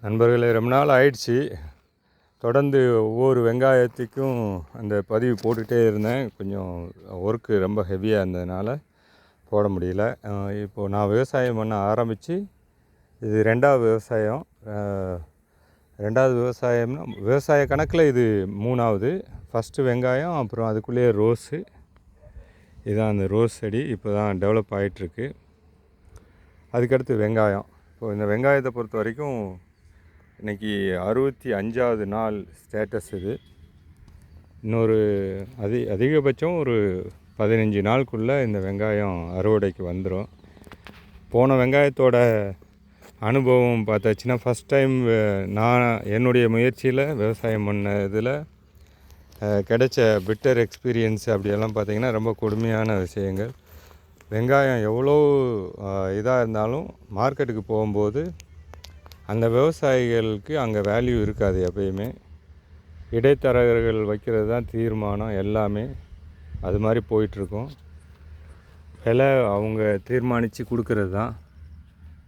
நண்பர்களே, ரொம்ப நாள் ஆயிடுச்சு. தொடர்ந்து ஒவ்வொரு வெங்காயத்துக்கும் அந்த பதிவு போட்டுகிட்டே இருந்தேன். கொஞ்சம் ஒர்க்கு ரொம்ப ஹெவியாக இருந்ததுனால போட முடியல. இப்போது நான் விவசாயம் பண்ண ஆரம்பித்து இது 2வது விவசாயம். 2வது விவசாயம்னா விவசாய கணக்கில் இது 3வது. ஃபஸ்ட்டு வெங்காயம், அப்புறம் அதுக்குள்ளேயே ரோஸு. இதுதான் அந்த ரோஸ் செடி. இப்போ தான் டெவலப் ஆகிட்டுருக்கு. அதுக்கடுத்து வெங்காயம். இப்போது இந்த வெங்காயத்தை பொறுத்த வரைக்கும் இன்றைக்கி 65வது நாள் ஸ்டேட்டஸ் இது. இன்னொரு அதிகபட்சம் ஒரு 15 நாளுக்குள்ளே இந்த வெங்காயம் அறுவடைக்கு வந்துடும். போன வெங்காயத்தோட அனுபவம் பார்த்தாச்சுன்னா, ஃபஸ்ட் டைம் நான் என்னுடைய முயற்சியில் விவசாயம் பண்ண இதில் கிடைச்ச பெட்டர் எக்ஸ்பீரியன்ஸ் அப்படியெல்லாம் பார்த்திங்கன்னா ரொம்ப கொடுமையான விஷயங்கள். வெங்காயம் எவ்வளோ இதாக இருந்தாலும் மார்க்கெட்டுக்கு போகும்போது அந்த விவசாயிகளுக்கு அங்கே வேல்யூ இருக்காது. எப்பயுமே இடைத்தரகர்கள் வைக்கிறது தான் தீர்மானம். எல்லாமே அது மாதிரி போயிட்டுருக்கும். விலை அவங்க தீர்மானித்து கொடுக்கறது தான்.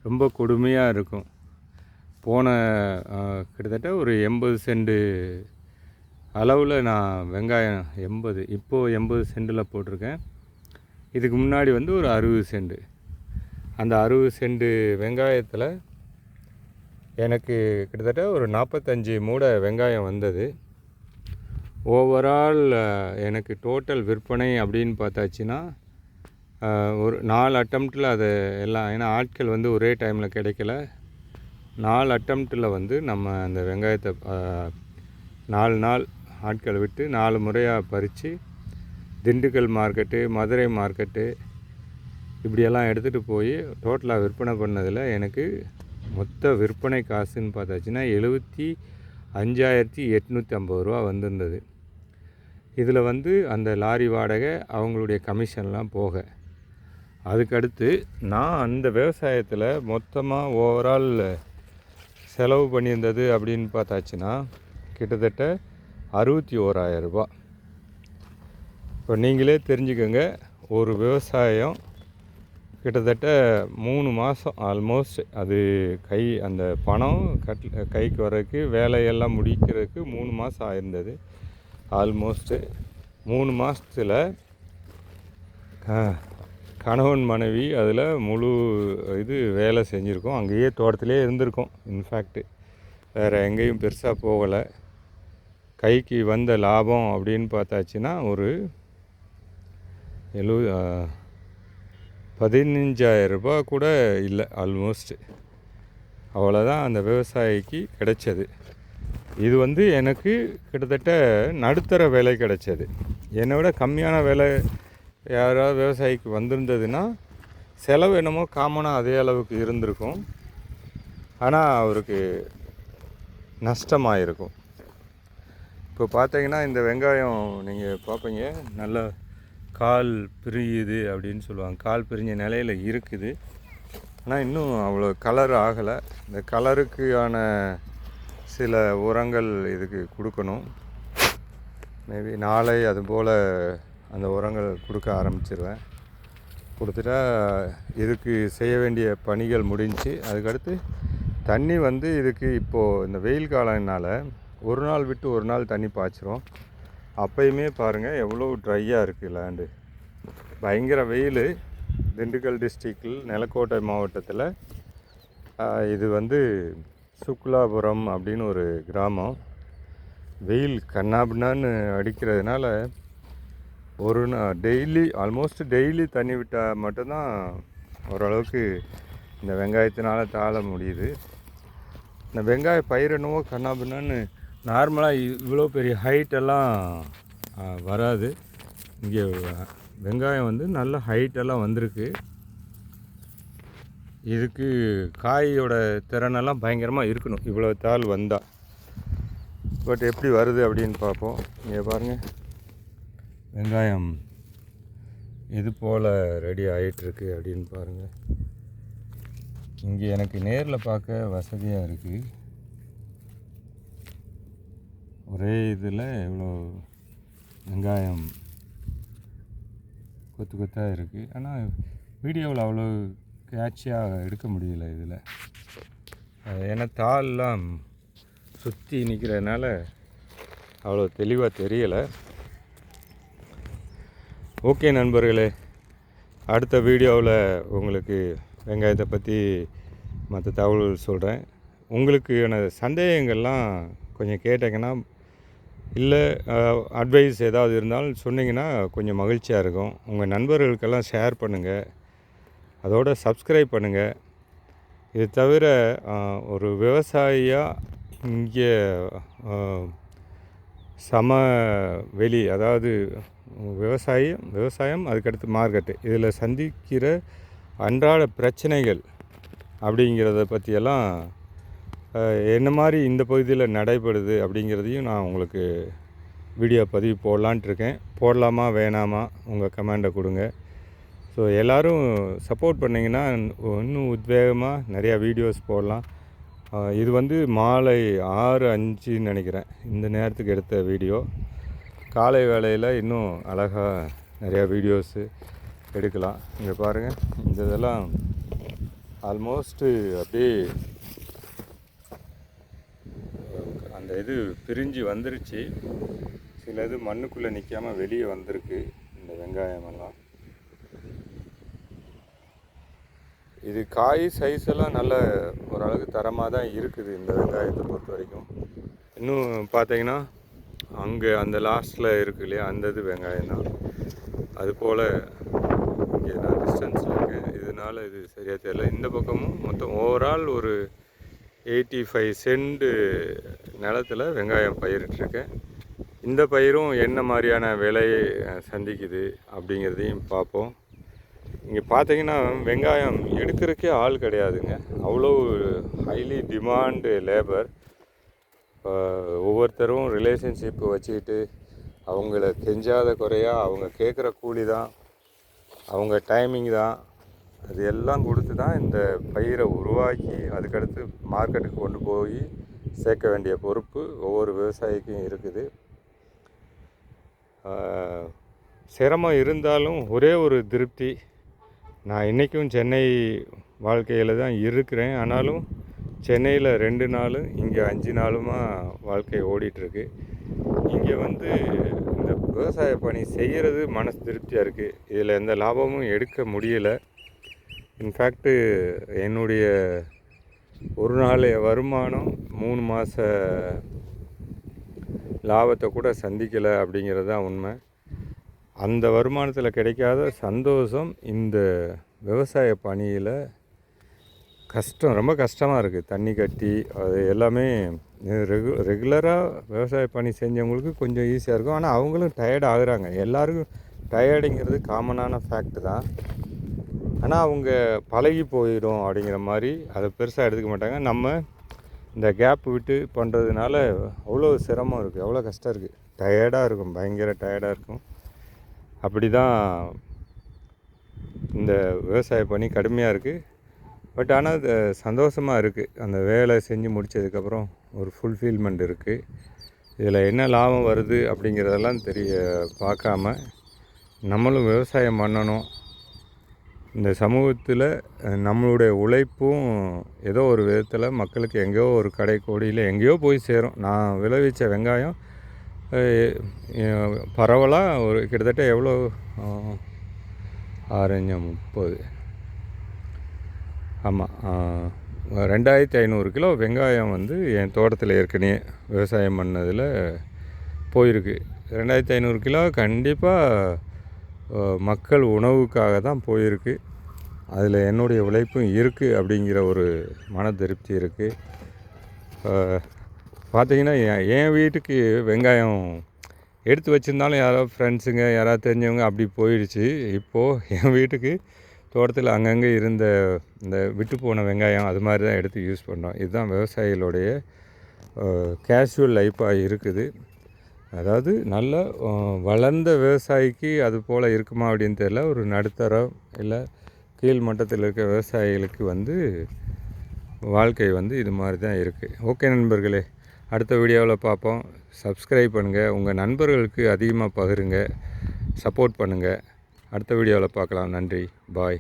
ரொம்ப கொடுமையாக இருக்கும். போன கிட்டத்தட்ட ஒரு 80 சென்ட் அளவில் நான் வெங்காயம் 80, இப்போது 80 சென்டில் போட்டிருக்கேன். இதுக்கு முன்னாடி வந்து ஒரு 60 சென்ட். அந்த 60 சென்ட் வெங்காயத்தில் எனக்கு கிட்டத்தட்ட ஒரு 45 மூடை வெங்காயம் வந்தது. ஓவரால் எனக்கு டோட்டல் விற்பனை அப்படின்னு பார்த்தாச்சுன்னா ஒரு 4 அட்டம்ப்டில் அதை எல்லாம், ஏன்னா ஆட்கள் வந்து ஒரே டைமில் கிடைக்கல. 4 அட்டம்ப்டில் வந்து நம்ம அந்த வெங்காயத்தை 4 நாள் ஆட்களை விட்டு 4 முறையாக பறித்து திண்டுக்கல் மார்க்கெட்டு, மதுரை மார்க்கெட்டு இப்படியெல்லாம் எடுத்துகிட்டு போய் டோட்டலாக விற்பனை பண்ணதில் எனக்கு மொத்த விற்பனை காசுன்னு பார்த்தாச்சுன்னா 75,850 ரூபா வந்திருந்தது. இதில் வந்து அந்த லாரி வாடகை, அவங்களுடைய கமிஷன்லாம் போக. அதுக்கடுத்து நான் அந்த விவசாயத்தில் மொத்தமாக ஓவரால் செலவு பண்ணியிருந்தது அப்படின்னு பார்த்தாச்சுன்னா கிட்டத்தட்ட 61,000 ரூபா. இப்போ நீங்களே தெரிஞ்சுக்கோங்க, ஒரு விவசாயம் கிட்டத்தட்ட 3 மாதம் ஆல்மோஸ்ட் அது அந்த பணம் கைக்கு வர்றதுக்கு, வேலையெல்லாம் முடிக்கிறதுக்கு 3 மாதம் ஆயிருந்தது. ஆல்மோஸ்ட்டு 3 மாதத்தில் கணவன் மனைவி அதில் முழு வேலை செஞ்சுருக்கோம். அங்கேயே தோட்டத்திலே இருந்திருக்கோம். இன்ஃபேக்ட்டு வேறு எங்கேயும் பெருசாக போகலை. கைக்கு வந்த லாபம் அப்படின்னு பார்த்தாச்சுன்னா ஒரு 15,000 ரூபா கூட இல்லை. ஆல்மோஸ்ட்டு அவ்வளோதான் அந்த விவசாயிக்கு கிடைச்சது. இது வந்து எனக்கு கிட்டத்தட்ட நடுத்தர விலை கிடைச்சது. என்னை விட கம்மியான விலை யாராவது விவசாயிக்கு வந்திருந்ததுன்னா செலவு என்னமோ காமனாக அதே அளவுக்கு இருந்திருக்கும். ஆனால் அவருக்கு நஷ்டமாக இருக்கும். இப்போ பார்த்தீங்கன்னா இந்த வெங்காயம் நீங்கள் பார்ப்பீங்க, நல்லா கால் பிரியுது அப்படின்னு சொல்லுவாங்க. கால் பிரிஞ்ச நிலையில் இருக்குது. ஆனால் இன்னும் அவ்வளோ கலர் ஆகலை. இந்த கலருக்கான சில உரங்கள் இதுக்கு கொடுக்கணும். மேபி நாளை அதுபோல் அந்த உரங்கள் கொடுக்க ஆரம்பிச்சிருவேன். கொடுத்துட்டா இதுக்கு செய்ய வேண்டிய பணிகள் முடிஞ்சு. அதுக்கடுத்து தண்ணி வந்து இதுக்கு இப்போது இந்த வெயில் காலம்னால ஒரு நாள் விட்டு ஒரு நாள் தண்ணி பாய்ச்சிரும். அப்போயுமே பாருங்கள் எவ்வளோ ட்ரையாக இருக்குது லேண்டு. பயங்கர வெயில். திண்டுக்கல் டிஸ்ட்ரிக்டில் நிலக்கோட்டை மாவட்டத்தில் இது வந்து சுக்லாபுரம் அப்படின்னு ஒரு கிராமம். வெயில் கண்ணாபின்னான்னு அடிக்கிறதுனால ஆல்மோஸ்ட் டெய்லி தண்ணி விட்டால் மட்டும்தான் ஓரளவுக்கு இந்த வெங்காயத்தினால் தாழ முடியுது. இந்த வெங்காய பயிர் என்னவோ கண்ணாபின்னான்னு நார்மலாக இவ்வளோ பெரிய ஹைட்டெல்லாம் வராது. இங்கே வெங்காயம் வந்து நல்ல ஹைட்டெல்லாம் வந்திருக்கு. இதுக்கு காயோட திறனெல்லாம் பயங்கரமாக இருக்கணும், இவ்வளோ தாள் வந்தால். பட் எப்படி வருது அப்படின்னு பார்ப்போம். இங்கே பாருங்கள், வெங்காயம் இது போல் ரெடி ஆகிட்டுருக்கு அப்படின்னு பாருங்கள். இங்கே எனக்கு நேரில் பார்க்க வசதியாக இருக்குது. ஒரே இதில் எவ்வளோ வெங்காயம் கொத்து கொத்தாக இருக்குது. ஆனால் வீடியோவில் அவ்வளோ கேட்சியாக எடுக்க முடியல. இதில் ஏன்னா தாள்லாம் சுற்றி நிற்கிறதுனால அவ்வளோ தெளிவாக தெரியலை. ஓகே நண்பர்களே, அடுத்த வீடியோவில் உங்களுக்கு வெங்காயத்தை பற்றி மற்ற தகவல்கள் சொல்கிறேன். உங்களுக்கு சந்தேகங்கள்லாம் கொஞ்சம் கேட்டிங்கன்னா, இல்லை அட்வைஸ் ஏதாவது இருந்தாலும் சொன்னிங்கன்னா கொஞ்சம் மகிழ்ச்சியாக இருக்கும். உங்கள் நண்பர்களுக்கெல்லாம் ஷேர் பண்ணுங்கள், அதோடு சப்ஸ்கிரைப் பண்ணுங்கள். இது தவிர ஒரு விவசாயியாக இங்கே சமவெளி, அதாவது விவசாயம் அதுக்கடுத்து மார்க்கெட்டு, இதில் சந்திக்கிற அன்றாட பிரச்சனைகள் அப்படிங்கிறத பற்றியெல்லாம் என்ன மாதிரி இந்த பகுதியில் நடைபெறுது அப்படிங்கிறதையும் நான் உங்களுக்கு வீடியோ பதிவு போடலான்ட்டு இருக்கேன். போடலாமா வேணாமா உங்கள் கமெண்டை கொடுங்க. ஸோ எல்லோரும் சப்போர்ட் பண்ணிங்கன்னா இன்னும் உத்வேகமாக நிறையா வீடியோஸ் போடலாம். இது மாலை 6:05 நினைக்கிறேன் இந்த நேரத்துக்கு எடுத்த வீடியோ. காலை வேளையில் இன்னும் அழகாக நிறையா வீடியோஸு எடுக்கலாம். இங்கே பாருங்கள், இந்த இதெல்லாம் ஆல்மோஸ்ட்டு அப்படியே அந்த இது பிரிஞ்சு வந்துருச்சு. சில இது மண்ணுக்குள்ளே நிற்காமல் வெளியே வந்திருக்கு இந்த வெங்காயமெல்லாம். இது காய் சைஸ் எல்லாம் நல்ல ஓரளவுக்கு தரமாக தான் இருக்குது இந்த வெங்காயத்தை பொறுத்த வரைக்கும். இன்னும் பார்த்தீங்கன்னா அங்கே அந்த லாஸ்ட்டில் இருக்கு இல்லையா, அந்த இது வெங்காயம் தான். அதுபோல் இங்கே நான் டிஸ்டன்ஸில் இருக்கேன், இதனால் இது சரியாக தெரியல. இந்த பக்கமும் மொத்தம் ஓவரால் ஒரு 85 சென்ட் நிலத்தில் வெங்காயம் பயிரிட்டிருக்கேன். இந்த பயிரும் என்ன மாதிரியான விலையை சந்திக்குது அப்படிங்கிறதையும் பார்ப்போம். இங்கே பார்த்தீங்கன்னா வெங்காயம் எடுக்கிறதுக்கே ஆள் கிடையாதுங்க, அவ்வளோ ஹைலி டிமாண்டு லேபர். ஒவ்வொருத்தரும் ரிலேஷன்ஷிப்பு வச்சுக்கிட்டு அவங்கள கெஞ்சாத குறையாக அவங்க கேட்குற கூலி தான், அவங்க டைமிங் தான், அது எல்லாம் கொடுத்து தான் இந்த பயிரை உருவாக்கி அதுக்கடுத்து மார்க்கெட்டுக்கு கொண்டு போய் சேர்க்க வேண்டிய பொறுப்பு ஒவ்வொரு விவசாயிக்கும் இருக்குது. சிரமம் இருந்தாலும் ஒரே ஒரு திருப்தி, நான் இன்றைக்கும் சென்னை வாழ்க்கையில் தான் இருக்கிறேன். ஆனாலும் சென்னையில் 2 நாள், இங்கே 5 நாளுமா வாழ்க்கை ஓடிட்டுருக்கு. இங்கே இந்த விவசாய பணி செய்கிறது மனசு திருப்தியாக இருக்குது. இதில் எந்த லாபமும் எடுக்க முடியலை. இன்ஃபேக்ட்டு என்னுடைய ஒரு நாள் வருமானம் 3 மாத லாபத்தை கூட சந்திக்கலை அப்படிங்கிறது தான் உண்மை. அந்த வருமானத்தில் கிடைக்காத சந்தோஷம் இந்த விவசாய பணியில் ரொம்ப கஷ்டமாக இருக்குது. தண்ணி கட்டி அது எல்லாமே ரெகுலராக விவசாய பணி செஞ்சவங்களுக்கு கொஞ்சம் ஈஸியாக இருக்கும். ஆனால் அவங்களும் டயர்ட் ஆகுறாங்க. எல்லாருக்கும் டயர்டுங்கிறது காமனான ஃபேக்ட் தான். ஆனால் அவங்க பழகி போயிடும் அப்படிங்கிற மாதிரி அதை பெருசாக எடுத்துக்க மாட்டாங்க. நம்ம இந்த கேப் விட்டு பண்ணுறதுனால அவ்வளோ சிரமம் இருக்குது, அவ்வளோ கஷ்டம் இருக்குது, டயர்டாக இருக்கும், பயங்கர டயர்டாக இருக்கும். அப்படி தான் இந்த விவசாய பணி கடுமையாக இருக்குது. பட் ஆனால் அது சந்தோஷமாக இருக்குது. அந்த வேலை செஞ்சு முடித்ததுக்கப்புறம் ஒரு ஃபுல்ஃபில்மெண்ட் இருக்குது. இதில் என்ன லாபம் வருது அப்படிங்கிறதெல்லாம் பார்க்காம நம்மளும் விவசாயம் பண்ணணும். இந்த சமூகத்தில் நம்மளுடைய உழைப்பும் ஏதோ ஒரு விதத்தில் மக்களுக்கு எங்கேயோ ஒரு கடை கோடியில் எங்கேயோ போய் சேரும். நான் விளைவித்த வெங்காயம் பரவலாக ஒரு கிட்டத்தட்ட எவ்வளோ 6×30 ஆமாம் 2500 கிலோ வெங்காயம் என் தோட்டத்தில் ஏற்கனவே விவசாயம் பண்ணதில் போயிருக்கு. 2500 கிலோ கண்டிப்பாக மக்கள் உணவுக்காக தான் போயிருக்கு. அதில் என்னுடைய உழைப்பும் இருக்குது அப்படிங்கிற ஒரு மன திருப்தி இருக்குது. பார்த்திங்கன்னா என் வீட்டுக்கு வெங்காயம் எடுத்து வச்சுருந்தாலும் யாராவது ஃப்ரெண்ட்ஸுங்க யாராவது தெரிஞ்சவங்க அப்படி போயிடுச்சு. இப்போது என் வீட்டுக்கு தோட்டத்தில் அங்கங்கே இருந்த இந்த விட்டு போன வெங்காயம் அது மாதிரி தான் எடுத்து யூஸ் பண்ணுறோம். இதுதான் விவசாயிகளுடைய கேஷுவல் லைஃப்பாக இருக்குது. அதாவது நல்ல வளர்ந்த விவசாயிக்கு அது போல் இருக்குமா அப்படின்னு தெரியல. ஒரு நடுத்தரம் இல்லை கீழ் மட்டத்தில் இருக்க விவசாயிகளுக்கு வாழ்க்கை இது மாதிரி தான் இருக்குது. ஓகே நண்பர்களே, அடுத்த வீடியோவில் பார்ப்போம். சப்ஸ்கிரைப் பண்ணுங்கள், உங்கள் நண்பர்களுக்கு அதிகமாக பகிருங்க, சப்போர்ட் பண்ணுங்கள். அடுத்த வீடியோவில் பார்க்கலாம். நன்றி, பாய்.